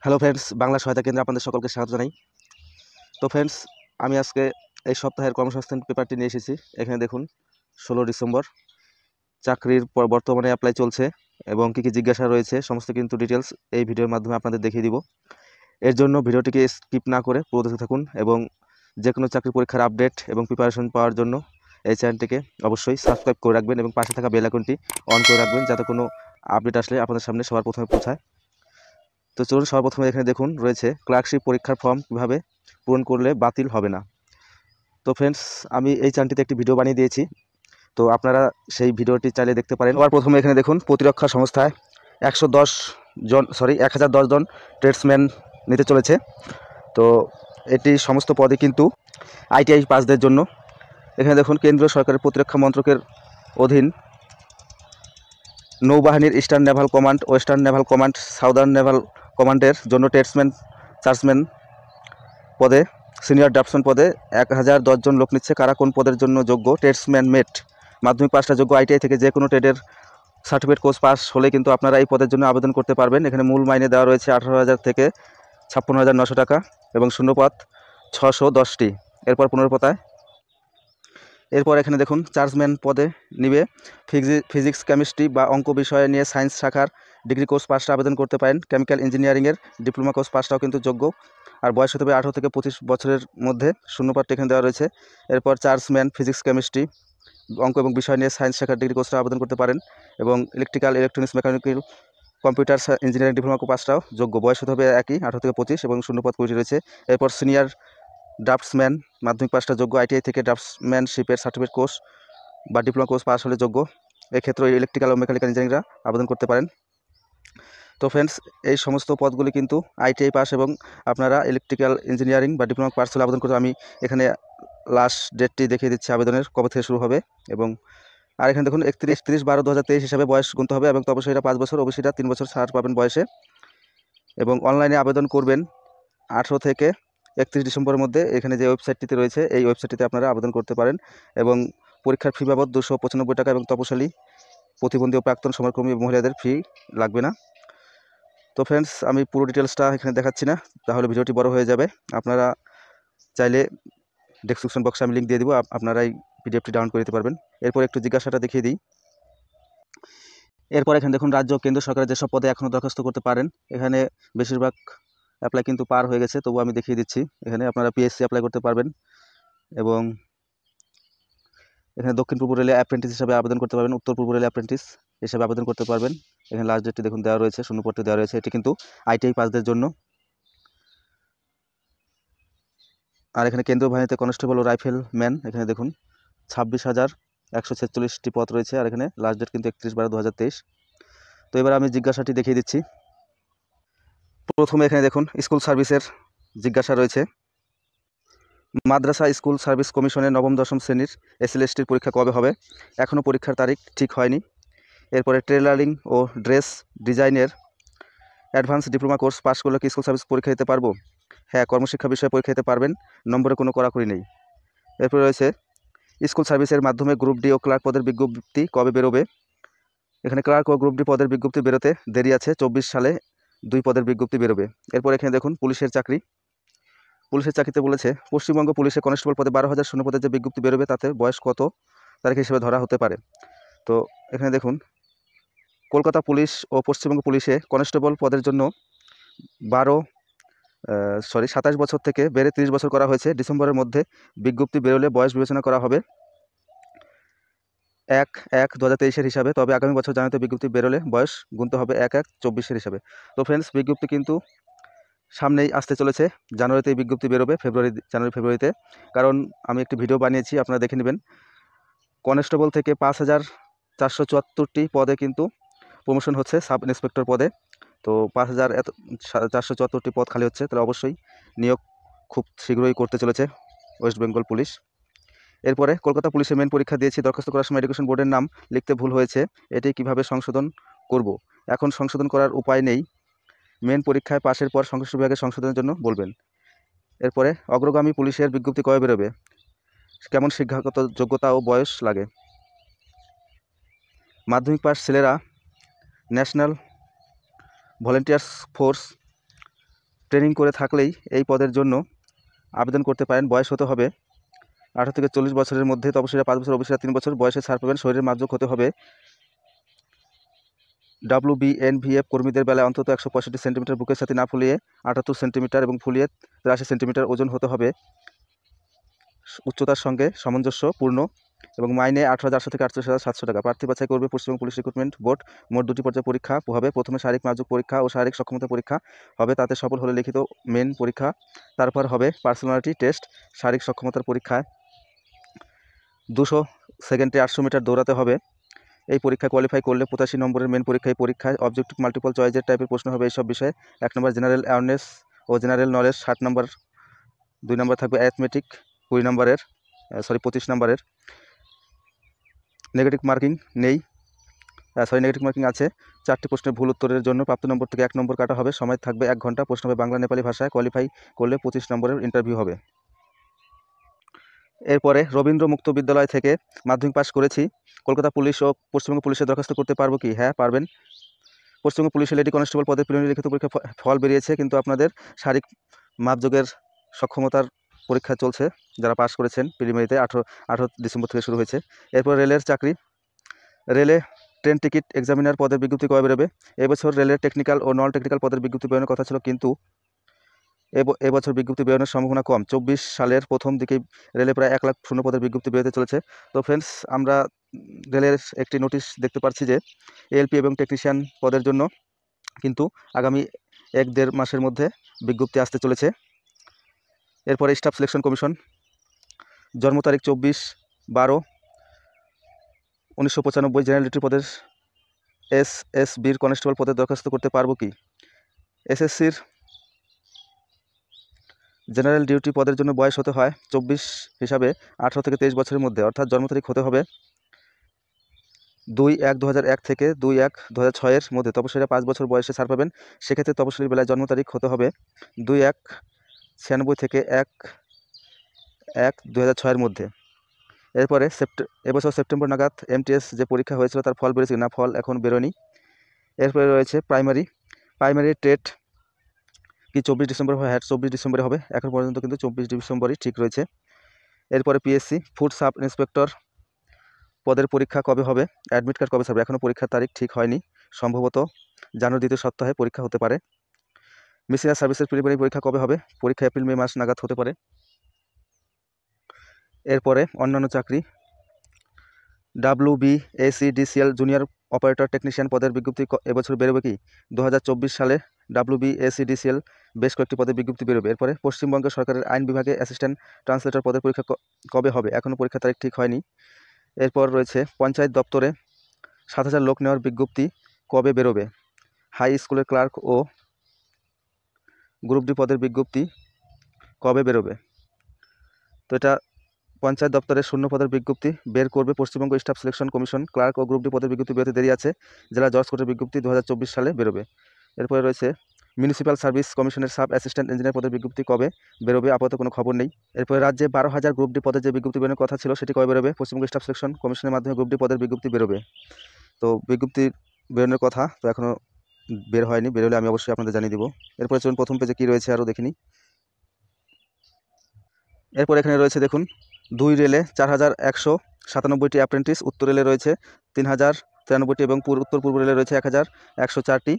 Hello friends, Bangla সহায়তা কেন্দ্রে আপনাদের সকলকে স্বাগত জানাই। তো ফ্রেন্ডস, আমি আজকে এই সপ্তাহের কর্মসংস্থান পেপারটি নিয়ে এসেছি। এখানে দেখুন 16 ডিসেম্বর চাকরির বর্তমানে অ্যাপ্লাই চলছে এবং কী কী জিজ্ঞাসা রয়েছে সমস্ত কিন্তু ডিটেলস এই ভিডিওর মাধ্যমে আপনাদের দেখিয়ে দিব। এর জন্য ভিডিওটিকে স্কিপ না করে পুরো দেখতে থাকুন এবং যে কোনো চাকরি পরীক্ষার আপডেট এবং প্রিপারেশন পাওয়ার জন্য এই চ্যানেলটিকে অবশ্যই সাবস্ক্রাইব করে রাখবেন এবং পাশে থাকা বেল আইকনটি অন করে রাখবেন, যাতে কোনো আপডেট আসলে আপনাদের সামনে সবার প্রথমে পৌঁছায়। তো চলুন, সর্বপ্রথমে এখানে দেখুন রয়েছে ক্লার্কশিপ পরীক্ষার ফর্ম কীভাবে পূরণ করলে বাতিল হবে না। তো ফ্রেন্ডস, আমি এই চ্যানেলটিতে একটি ভিডিও বানিয়ে দিয়েছি, তো আপনারা সেই ভিডিওটি চাইলে দেখতে পারেন। আবার প্রথমে এখানে দেখুন প্রতিরক্ষা সংস্থায় 1010 জন ট্রেডসম্যান নিতে চলেছে। তো এটি সমস্ত পদে কিন্তু ITI পাসদের জন্য। এখানে দেখুন কেন্দ্রীয় সরকারের প্রতিরক্ষা মন্ত্রকের অধীন নৌবাহিনীর eastern Naval command, western Naval command, southern Naval কমান্ডের জন্য ট্রেডসম্যান চার্জম্যান পদে, সিনিয়র ড্রাফটসম্যান পদে 1010 জন লোক নিচ্ছে। কারা কোন পদের জন্য যোগ্য? ট্রেডসম্যান মেট, মাধ্যমিক পাসটা যোগ্য, ITI থেকে যে কোনো ট্রেডের সার্টিফিকেট কোর্স পাস হলে কিন্তু আপনারা এই পদের জন্য আবেদন করতে পারবেন। এখানে মূল মাইনে দেওয়া রয়েছে 18,000 থেকে 56,900 টাকা এবং শূন্যপদ 610টি। এরপর 15 পাতায় এরপর এখানে দেখুন চার্জম্যান পদে নিবে ফিজিক্স, কেমিস্ট্রি বা অঙ্ক বিষয়ে নিয়ে সায়েন্স শাখার ডিগ্রি কোর্স পাসটা আবেদন করতে পারেন। কেমিক্যাল ইঞ্জিনিয়ারিংয়ের ডিপ্লোমা কোর্স পাসটাও কিন্তু যোগ্য। আর বয়স হতে হবে 18 থেকে 25 বছরের মধ্যে। শূন্যপদটা এখানে দেওয়া রয়েছে। এরপর চার্জম্যান ফিজিক্স, কেমিস্ট্রি, অঙ্ক এবং বিষয় নিয়ে সায়েন্স শাখার ডিগ্রি কোর্সটা আবেদন করতে পারেন এবং electrical, electronics, mechanical, computer engineering diploma পাসটাও যোগ্য। বয়স হতে হবে একই 18 থেকে 25 এবং শূন্যপদ 20 রয়েছে। এরপর সিনিয়র ড্রাফটসম্যান, মাধ্যমিক পাসটা যোগ্য, ITI থেকে ড্রাফটসম্যানশিপের সার্টিফিকেট কোর্স বা ডিপ্লোমা কোর্স পাস হলে যোগ্য। এক্ষেত্রে ইলেকট্রিক্যাল ও মেকানিক্যাল ইঞ্জিনিয়ারিংরা আবেদন করতে পারেন। তো ফ্রেন্ডস, এই সমস্ত পদগুলি কিন্তু ITI পাস এবং আপনারা ইলেকট্রিক্যাল ইঞ্জিনিয়ারিং বা ডিপ্লোমা পাস হলে আবেদন করতে। আমি এখানে লাস্ট ডেটটি দেখিয়ে দিচ্ছি আবেদনের কবে থেকে শুরু হবে। এবং আর এখানে দেখুন 31/12/2023 হিসাবে বয়স গুনতে হবে এবং তপশিলীরা 5 বছর, OBCরা 3 বছর ছাড় পাবেন বয়সে। এবং অনলাইনে আবেদন করবেন 18 থেকে 31 ডিসেম্বরের মধ্যে। এখানে যে ওয়েবসাইটটিতে রয়েছে এই ওয়েবসাইটটিতে আপনারা আবেদন করতে পারেন এবং পরীক্ষার ফি বাবদ 295 টাকা এবং তপশিলি, প্রতিবন্ধী ও প্রাক্তন সমরকর্মী মহিলাদের ফি লাগবে না। তো ফ্রেন্ডস, আমি পুরো ডিটেলসটা এখানে দেখাচ্ছি না, তাহলে ভিডিওটি বড় হয়ে যাবে। আপনারা চাইলে ডেসক্রিপশন বক্সে আমি লিঙ্ক দিয়ে দিব, আপনারা এই PDFটি ডাউনলোড করে নিতে পারবেন। এরপর একটু জিজ্ঞাসাটা দেখিয়ে দিই। এরপর এখানে দেখুন রাজ্য কেন্দ্র সরকারের যেসব পদে এখনও দরখাস্ত করতে পারেন। এখানে বেশিরভাগ অ্যাপ্লাই কিন্তু পার হয়ে গেছে, তবু আমি দেখিয়ে দিচ্ছি। এখানে আপনারা PSC অ্যাপ্লাই করতে পারবেন এবং এখানে দক্ষিণ পূর্ব রেলে অ্যাপ্রেন্টিস হিসাবে আবেদন করতে পারবেন, উত্তর পূর্ব রেলে অ্যাপ্রেন্টিস হিসাবে আবেদন করতে পারবেন। এখানে লাস্ট ডেটটি দেখুন দেওয়া রয়েছে, শূন্যপদটি দেওয়া রয়েছে। এটি কিন্তু ITI পাসদের জন্য। আর এখানে কেন্দ্রীয় বাহিনীতে কনস্টেবল ও রাইফেল ম্যান, এখানে দেখুন 26,146টি পদ রয়েছে। আর এখানে লাস্ট ডেট কিন্তু 31/12/2023। তো এবার আমি জিজ্ঞাসাটি দেখিয়ে দিচ্ছি। প্রথমে এখানে দেখুন স্কুল সার্ভিসের জিজ্ঞাসা রয়েছে। মাদ্রাসা স্কুল সার্ভিস কমিশনের 9ম-10ম শ্রেণীর SLSTর পরীক্ষা কবে হবে? এখনও পরীক্ষার তারিখ ঠিক হয়নি। এরপরে টেলারিং ও ড্রেস ডিজাইনের অ্যাডভান্স ডিপ্লোমা কোর্স পাস করলে কি স্কুল সার্ভিস পরীক্ষা দিতে পারবো? হ্যাঁ, কর্মশিক্ষা বিষয়ে পরীক্ষা দিতে পারবেন, নম্বরে কোনো কড়াকড়ি নেই। এরপরে রয়েছে স্কুল সার্ভিসের মাধ্যমে গ্রুপ ডি ও ক্লার্ক পদের বিজ্ঞপ্তি কবে বেরোবে? এখানে ক্লার্ক ও গ্রুপ ডি পদের বিজ্ঞপ্তি বেরোতে দেরি আছে, 24 সালে 2 পদের বিজ্ঞপ্তি বেরোবে। এরপর এখানে দেখুন পুলিশের চাকরি। পুলিশের চাকরিতে বলেছে পশ্চিমবঙ্গ পুলিশে কনস্টেবল পদে 12,000 শূন্যপদের যে বিজ্ঞপ্তি বেরোবে তাতে বয়স কত তারিখ হিসেবে ধরা হতে পারে? তো এখানে দেখুন কলকাতা পুলিশ ও পশ্চিমবঙ্গ পুলিশে কনস্টেবল পদের জন্য 27 বছর থেকে বেড়ে 30 বছর করা হয়েছে। ডিসেম্বরের মধ্যে বিজ্ঞপ্তি বেরোলে বয়স বিবেচনা করা হবে 1/1/2023 হিসাবে। তবে আগামী বছর জানুয়ারিতে বিজ্ঞপ্তি বেরোলে বয়স গুনতে হবে 1/1/24 হিসাবে। তো ফ্রেন্ডস, বিজ্ঞপ্তি কিন্তু সামনেই আসতে চলেছে। জানুয়ারিতে এই বিজ্ঞপ্তি বেরোবে, জানুয়ারি-ফেব্রুয়ারিতে। কারণ আমি একটি ভিডিও বানিয়েছি, আপনারা দেখে নেবেন। কনস্টেবল থেকে 5,474টি পদে কিন্তু প্রমোশন হচ্ছে সাব ইন্সপেক্টর পদে। তো 5,474টি পদ খালি হচ্ছে, তাহলে অবশ্যই নিয়োগ খুব শীঘ্রই করতে চলেছে ওয়েস্ট বেঙ্গল পুলিশ। এরপরে কলকাতা পুলিশে মেন পরীক্ষা দিয়েছি, দরখাস্ত করার সময় এডুকেশন বোর্ডের নাম লিখতে ভুল হয়েছে, এটি কিভাবে সংশোধন করব? এখন সংশোধন করার উপায় নেই, মেন পরীক্ষায় পাশের পর সংশ্লিষ্ট বিভাগে সংশোধনের জন্য বলবেন। এরপরে অগ্রগামী পুলিশের বিজ্ঞপ্তি কবে বেরোবে? কেমন শিক্ষাগত যোগ্যতা ও বয়স লাগে? মাধ্যমিক পাস ছেলেরা ন্যাশনাল ভলেন্টিয়ার্স ফোর্স ট্রেনিং করে থাকলেই এই পদের জন্য আবেদন করতে পারেন। বয়স হতে হবে 18 থেকে 40 বছরের মধ্যে, তপশিলীরা 5 বছর, ওবিসিরা 3 বছর বয়সে ছাড় পাবেন। শরীরের মাপজোক হতে হবে WBNVF কর্মীদের বেলায় অন্তত 165 সেন্টিমিটার, বুকের সাথে না ফুলিয়ে 78 সেন্টিমিটার এবং ফুলিয়ে 83 সেন্টিমিটার। ওজন হতে হবে উচ্চতার সঙ্গে সামঞ্জস্যপূর্ণ এবং মাইনে 18,800 থেকে 48,700 টাকা। প্রার্থী বাছাই করবে পশ্চিমবঙ্গ পুলিশ রিক্রুটমেন্ট বোর্ড। মোট 2টি পর্যায়ে পরীক্ষা হবে। প্রথমে শারীরিক মাপজোক পরীক্ষা ও শারীরিক সক্ষমতা পরীক্ষা হবে, তাতে সফল হলে লিখিত মেন পরীক্ষা। তারপর হবে পার্সোনালিটি টেস্ট। শারীরিক সক্ষমতার পরীক্ষায় 200 সেকেন্ডে 800 মিটার দৌড়াতে হবে। এই পরীক্ষা কোয়ালিফাই করলে 85 নম্বরের মেন পরীক্ষা। এই পরীক্ষায় অবজেক্টিভ মাল্টিপল চয়েসের টাইপের প্রশ্ন হবে এইসব বিষয়ে। 1 নম্বর জেনারেল অ্যাওয়ারনেস ও জেনারেল নলেজ 60 নম্বর, 2 নম্বর থাকবে অ্যারিথমেটিক 25 নম্বরের। নেগেটিভ মার্কিং নেই, নেগেটিভ মার্কিং আছে। 4টি প্রশ্নের ভুল উত্তরের জন্য প্রাপ্ত নম্বর থেকে 1 নম্বর কাটা হবে। সময় থাকবে 1 ঘন্টা। প্রশ্ন হবে বাংলা নেপালি ভাষায়। কোয়ালিফাই করলে 25 নম্বরের ইন্টারভিউ হবে। এরপরে রবীন্দ্র মুক্ত বিদ্যালয় থেকে মাধ্যমিক পাশ করেছি, কলকাতা পুলিশ ও পশ্চিমবঙ্গ পুলিশে দরখাস্ত করতে পারবো কি? হ্যাঁ, পারবেন। পশ্চিমবঙ্গ পুলিশে লেডি কনস্টেবল পদে প্রিলিমিনারি লিখিত পরীক্ষা ফল বেরিয়েছে, কিন্তু আপনাদের শারীরিক মাপযোগের সক্ষমতার পরীক্ষা চলছে। যারা পাস করেছেন প্রিলিমিনারিতে 18 ডিসেম্বর থেকে শুরু হয়েছে। এরপর রেলের চাকরি, রেলে ট্রেন টিকিট এক্সামিনার পদের বিজ্ঞপ্তি কবে বেরোবে? এবছর রেলের টেকনিক্যাল ও নন টেকনিক্যাল পদের বিজ্ঞপ্তি বেরোনোর কথা ছিল, কিন্তু এবছর বিজ্ঞপ্তি বেরোনোর সম্ভাবনা কম। 24 সালের প্রথম দিকেই রেলে প্রায় 1 লাখ শূন্য পদের বিজ্ঞপ্তি বেরোতে চলেছে। তো ফ্রেন্ডস, আমরা রেলের একটি নোটিশ দেখতে পাচ্ছি যে এএলপি এবং টেকনিশিয়ান পদের জন্য কিন্তু আগামী 1-1.5 মাসের মধ্যে বিজ্ঞপ্তি আসতে চলেছে। এরপরে স্টাফ সিলেকশন কমিশন, জন্ম তারিখ 24/12/1995, জেনারেল ডিউটি পদের এসএসবির কনস্টেবল পদে দরখাস্ত করতে পারবো কি? এসএসসির জেনারেল ডিউটি পদের জন্য বয়স হতে হয় 24 হিসাবে 18 থেকে 23 বছরের মধ্যে, অর্থাৎ জন্ম তারিখ হতে হবে 2/1/2001 থেকে 2/1/2006 এর মধ্যে। তপশিলীরা 5 বছর বয়সে ছাড় পাবেন। সেক্ষেত্রে তপশিলীর বেলায় জন্ম তারিখ হতে হবে 2/1/96 থেকে 1/1/2006 এর মধ্যে। এরপরে এবছর সেপ্টেম্বর নাগাদ এমটিএস যে পরীক্ষা হয়েছিল তার ফল বেরিয়েছে না? ফল এখন বেরোয়নি। এরপরে রয়েছে প্রাইমারি টেট কি 24 ডিসেম্বর হবে? হ্যাঁ, 24 ডিসেম্বরে হবে। এখন পর্যন্ত কিন্তু 24 ডিসেম্বরই ঠিক রয়েছে। এরপরে পিএসসি ফুড সাব ইন্সপেক্টর পদের পরীক্ষা কবে হবে? অ্যাডমিট কার্ড কবে ছাড়বে? এখনও পরীক্ষার তারিখ ঠিক হয়নি। সম্ভবত জানুয়ারি 2য় সপ্তাহে পরীক্ষা হতে পারে। মিসেলাস সার্ভিসের প্রিলিমিনারি পরীক্ষা কবে হবে? পরীক্ষা এপ্রিল-মে মাস নাগাদ হতে পারে। এরপরে অন্যান্য চাকরি, WBACDCL জুনিয়র অপারেটর টেকনিশিয়ান পদের বিজ্ঞপ্তি এবছর বেরোবে কি? 2024 সালে WBACDCL বেশ কয়েকটি পদের বিজ্ঞপ্তি বেরোবে। এরপরে পশ্চিমবঙ্গ সরকারের আইন বিভাগে অ্যাসিস্ট্যান্ট ট্রান্সলেটর পদের পরীক্ষা কবে হবে? এখনও পরীক্ষা তারিখ ঠিক হয়নি। এরপর রয়েছে পঞ্চায়েত দপ্তরে 7,000 লোক নেওয়ার বিজ্ঞপ্তি কবে বেরোবে? হাই স্কুলের ক্লার্ক ও গ্রুপ ডি পদের বিজ্ঞপ্তি কবে বেরোবে? তো এটা পঞ্চায়েত দপ্তরের শূন্য পদের বিজ্ঞপ্তি বের করবে Paschimbanga staff selection commission. Clerk ও গ্রুপ ডি পদের বিজ্ঞপ্তি বেরোতে দেরি আছে। জেলা জজ কোর্টের বিজ্ঞপ্তি 2024 সালে বেরোবে। এরপরে রয়েছে মিউনিসিপ্যাল সার্ভিস কমিশনের সাব অ্যাসিস্ট্যান্ট ইঞ্জিনিয়ার পদের বিজ্ঞপ্তি কবে বেরোবে? আপাতত কোনো খবর নেই। এরপরে রাজ্যে 12,000 গ্রুপ ডি পদের যে বিজ্ঞপ্তি বেরোনোর কথা ছিল সেটি কবে বেরোবে? পশ্চিমবঙ্গ স্টাফ সিলেকশন কমিশনের মাধ্যমে গ্রুপ ডি পদের বিজ্ঞপ্তি বেরোবে। তো বিজ্ঞপ্তি বেরোনোর কথা তো এখনও বের হয়নি, বেরোলে আমি অবশ্যই আপনাদের জানিয়ে দেবো। এরপরে চলুন প্রথম পেজে কী রয়েছে আরও দেখিনি। এরপর এখানে রয়েছে দেখুন, 2 রেলে 4,197টি অ্যাপ্রেন্টিস, উত্তর রেলে রয়েছে 3,093টি এবং উত্তর পূর্ব রেলে রয়েছে 1,104টি।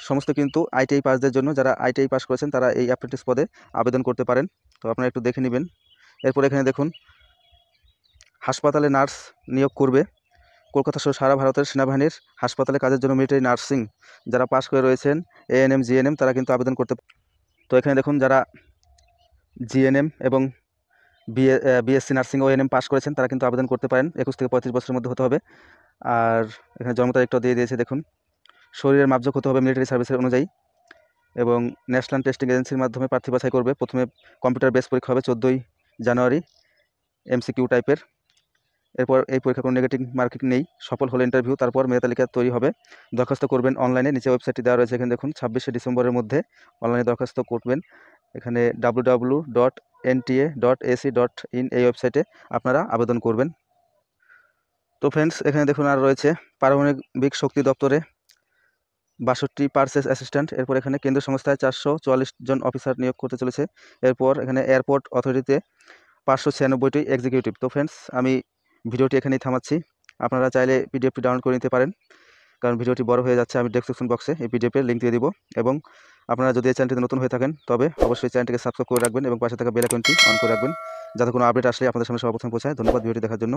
সমস্ত কিন্তু আইটিআই পাসদের জন্য। যারা আইটিআই পাস করেছেন তারা এই অ্যাপ্রেন্টিস পদে আবেদন করতে পারেন। তো আপনারা একটু দেখে নেবেন। এরপর এখানে দেখুন, হাসপাতালে নার্স নিয়োগ করবে। কলকাতা সহ সারা ভারতের সেনাবাহিনীর হাসপাতালে কাজের জন্য মিলিটারি নার্সিং যারা পাস করে রয়েছেন এএনএম জিএনএম তারা কিন্তু আবেদন করতে। তো এখানে দেখুন, যারা জিএনএম এবং বিএসসি নার্সিং ও এএনএম পাস করেছেন তারা কিন্তু আবেদন করতে পারেন। 21 থেকে 35 বছরের মধ্যে হতে হবে। আর এখানে জন্ম তারিখটাও দিয়ে দিয়েছে দেখুন। শরীরের মাপজোক হতে হবে মিলিটারি সার্ভিসের অনুযায়ী এবং ন্যাশনাল টেস্টিং এজেন্সির মাধ্যমে প্রার্থী বাছাই করবে। প্রথমে কম্পিউটার বেস পরীক্ষা হবে 14 জানুয়ারি, MCQ টাইপের। এরপর এই পরীক্ষা কোনো নেগেটিভ মার্কিং নেই। সফল হলে ইন্টারভিউ, তারপর মেধা তালিকা তৈরি হবে। দরখাস্ত করবেন অনলাইনে। নিচে ওয়েবসাইটটি দেওয়া রয়েছে, এখানে দেখুন 26শে ডিসেম্বরের মধ্যে অনলাইনে দরখাস্ত করবেন। এখানে www.nta.ac.in এই ওয়েবসাইটে আপনারা আবেদন করবেন। তো ফ্রেন্ডস, এখানে দেখুন আর রয়েছে পারমাণবিক শক্তি দপ্তরে 62 পারচেস অ্যাসিস্ট্যান্ট। এরপর এখানে কেন্দ্রীয় সংস্থায় 444 জন অফিসার নিয়োগ করতে চলেছে। এরপর এখানে এয়ারপোর্ট অথরিটিতে 596টি এক্সিকিউটিভ। তো ফ্রেন্ডস, আমি ভিডিওটি এখানেই থামাচ্ছি। আপনারা চাইলে পিডিএফটি ডাউনলোড করে নিতে পারেন, কারণ ভিডিওটি বড় হয়ে যাচ্ছে। আমি ডেসক্রিপশন বক্সে এই পিডিএফের লিঙ্ক দিয়ে দিব। এবং আপনারা যদি এই চ্যানেলটিতে নতুন হয়ে থাকেন তবে অবশ্যই চ্যানেলটিকে সাবস্ক্রাইব করে রাখবেন এবং পাশে থাকা বেল আইকনটি অন করে রাখবেন, যাতে কোনো আপডেট আসলে আপনাদের সামনে সর্বপ্রথম পৌঁছায়। ধন্যবাদ ভিডিওটি দেখার জন্য।